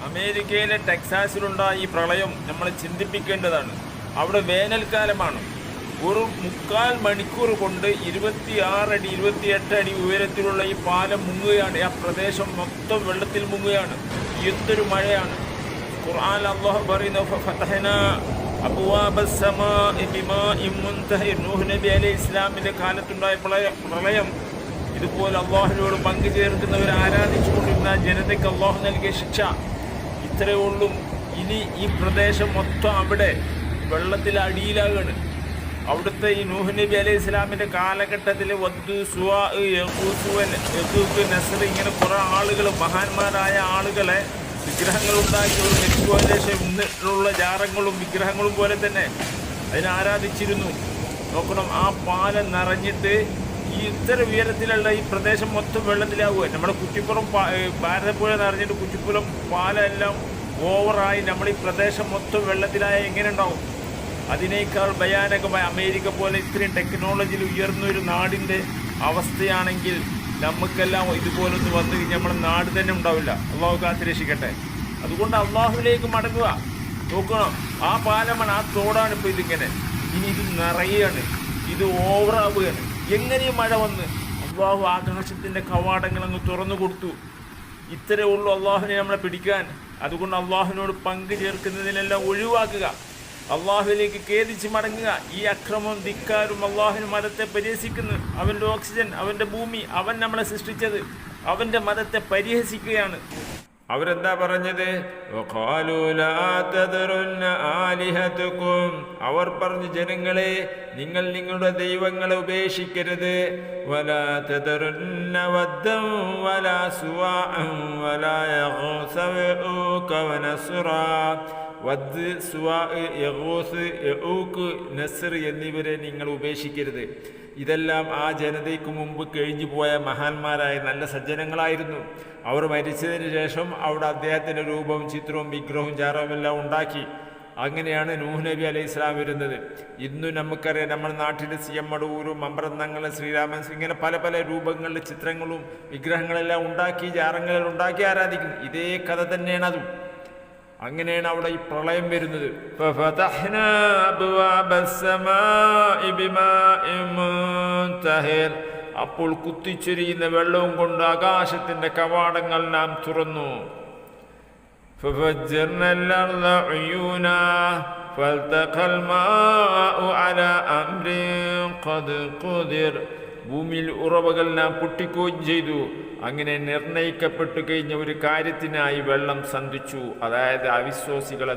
അമേരിക്കയിലെ ടെക്സാസിലുണ്ടായ ഈ പ്രളയം നമ്മൾ ചിന്തിപ്പിക്കേണ്ടതാണ്. അവിടെ വേനൽക്കാലമാണ്. ഒരു 3/4 മണിക്കൂർ കൊണ്ട് 26 അടി 28 അടി ഉയരത്തിലുള്ള ഈ പാലം മുങ്ങുകയാണ്. ആ പ്രദേശം മൊത്തം വെള്ളത്തിൽ മുങ്ങുകയാണ്. എന്തൊരു മഴയാണ്! ഖുർആൻ അല്ലാഹു പറയുന്നു, ഫഫതഹ്നാ അബ്വാബസ് സമാഇ ബിമാഇൻ മുൻതഹിർ. നൂഹ് നബി അലൈഹി ഇസ്ലാമിൻ്റെ കാലത്തുണ്ടായ പ്രളയം ഇതുപോലെ അള്ളാഹുവിനോട് പങ്കു ചേർക്കുന്നവർ ആരാധിച്ചു കൊണ്ടിരുന്ന ജനതയ്ക്ക് അള്ളാഹു നൽകിയ ശിക്ഷ ഇത്രയേ ഉള്ളൂ. ഇനി ഈ പ്രദേശം മൊത്തം അവിടെ വെള്ളത്തിൽ അടിയിലാകാണ്. അവിടുത്തെ ഈ നൂഹ് നബി അലൈഹി ഇസ്ലാമിൻ്റെ കാലഘട്ടത്തിൽ വദ്ദു, സുവാ, യഗൂസ്, നസ്ർ ഇങ്ങനെ കുറേ ആളുകൾ, മഹാന്മാരായ ആളുകളെ വിഗ്രഹങ്ങളുണ്ടാക്കി ഒരു മരിച്ചുപോയ ശേഷം ഇന്നിട്ടുള്ള ജാറങ്ങളും വിഗ്രഹങ്ങളും പോലെ തന്നെ അതിനെ ആരാധിച്ചിരുന്നു. നോക്കണം, ആ പാലം നിറഞ്ഞിട്ട് ഈ ഇത്ര ഉയരത്തിലുള്ള ഈ പ്രദേശം മൊത്തം വെള്ളത്തിലാവുക. നമ്മുടെ കുറ്റിപ്പുറം ഭാരതപ്പുഴ നിറഞ്ഞിട്ട് കുറ്റിപ്പുറം പാലം എല്ലാം ഓവറായി നമ്മൾ ഈ പ്രദേശം മൊത്തം വെള്ളത്തിലായ എങ്ങനെ ഉണ്ടാവും? അതിനേക്കാൾ ഭയാനകമായ അമേരിക്ക പോലെ ഇത്രയും ടെക്നോളജിയിൽ ഉയർന്നൊരു നാടിൻ്റെ അവസ്ഥയാണെങ്കിൽ നമുക്കെല്ലാം ഇതുപോലൊന്ന് വന്നു കഴിഞ്ഞാൽ നമ്മുടെ നാട് തന്നെ ഉണ്ടാവില്ല. അള്ളാഹു കാത്തിരക്ഷിക്കട്ടെ. അതുകൊണ്ട് അള്ളാഹുവിലേക്ക് മടങ്ങുക. നോക്കണം, ആ പാലമാണ്, ആ തോടാണ് ഇപ്പോൾ ഇതിങ്ങനെ. ഇനി ഇത് നിറയുകയാണ്, ഇത് ഓവറാവുകയാണ്. എങ്ങനെ മഴ വന്ന്? അള്ളാഹു ആകാശത്തിൻ്റെ കവാടങ്ങൾ അങ്ങ് തുറന്നു കൊടുത്തു. ഇത്രയേ ഉള്ളൂ അള്ളാഹുവിനെ നമ്മളെ പിടിക്കാൻ. അതുകൊണ്ട് അള്ളാഹുവിനോട് പങ്കു ചേർക്കുന്നതിനെല്ലാം ഒഴിവാക്കുക. അള്ളാഹുവിലേക്ക് ഖേദിച്ച് മടങ്ങുക. ഈ അക്രമവും ധിക്കാരും അള്ളാഹുവിന് മതത്തെ പരിഹസിക്കുന്നു. അവൻ്റെ ഓക്സിജൻ, അവൻ്റെ ഭൂമി, അവൻ നമ്മളെ സൃഷ്ടിച്ചത്, അവൻ്റെ മതത്തെ പരിഹസിക്കുകയാണ്. അവരെന്താ പറഞ്ഞത്? അവർ പറഞ്ഞു, ജനങ്ങളെ, നിങ്ങൾ നിങ്ങളുടെ ദൈവങ്ങളെ ഉപേക്ഷിക്കരുത്. വലാ തദറുന്ന വദ്ദൻ വലാ സുവാഅൻ വലാ യഗൂസ വയഊക വനസ്റാ. വദ്, സുവാ, യഗൂസ്, യഊക്ക്, നസ്ർ എന്നിവരെ നിങ്ങൾ ഉപേക്ഷിക്കരുത്. ഇതെല്ലാം ആ ജനതയ്ക്ക് മുമ്പ് കഴിഞ്ഞു പോയ മഹാന്മാരായ നല്ല സജ്ജനങ്ങളായിരുന്നു. അവർ മരിച്ചതിന് ശേഷം അവിടെ അദ്ദേഹത്തിൻ്റെ രൂപവും ചിത്രവും വിഗ്രഹവും ചാറവും എല്ലാം ഉണ്ടാക്കി. അങ്ങനെയാണ് നൂഹ് നബി അലൈഹി ഇസ്ലാം വരുന്നത്. ഇന്നും നമുക്കറിയാം, നമ്മുടെ നാട്ടിൽ സിയമ്മടൂരും മമ്പ്രന്നങ്ങളും ശ്രീരാമൻ ഇങ്ങനെ പല പല രൂപങ്ങളിൽ ചിത്രങ്ങളും വിഗ്രഹങ്ങളെല്ലാം ഉണ്ടാക്കി ജാറങ്ങളിൽ ഉണ്ടാക്കി ആരാധിക്കുന്നു. ഇതേ കഥ തന്നെയാണ് അതും. അങ്ങനെയാണ് അവിടെ ഈ പ്രളയം വരുന്നത്. അപ്പോൾ കുത്തിച്ചൊരിയുന്ന വെള്ളവും കൊണ്ട് ആകാശത്തിന്റെ കവാടങ്ങൾ നാം തുറന്നു. ഭൂമിയിൽ ഉറവകൾ നാം പൊട്ടിക്കുകയും ചെയ്തു. അങ്ങനെ നിർണയിക്കപ്പെട്ടു കഴിഞ്ഞ ഒരു കാര്യത്തിനായി വെള്ളം സന്ധിച്ചു. അതായത് അവിശ്വാസികളെ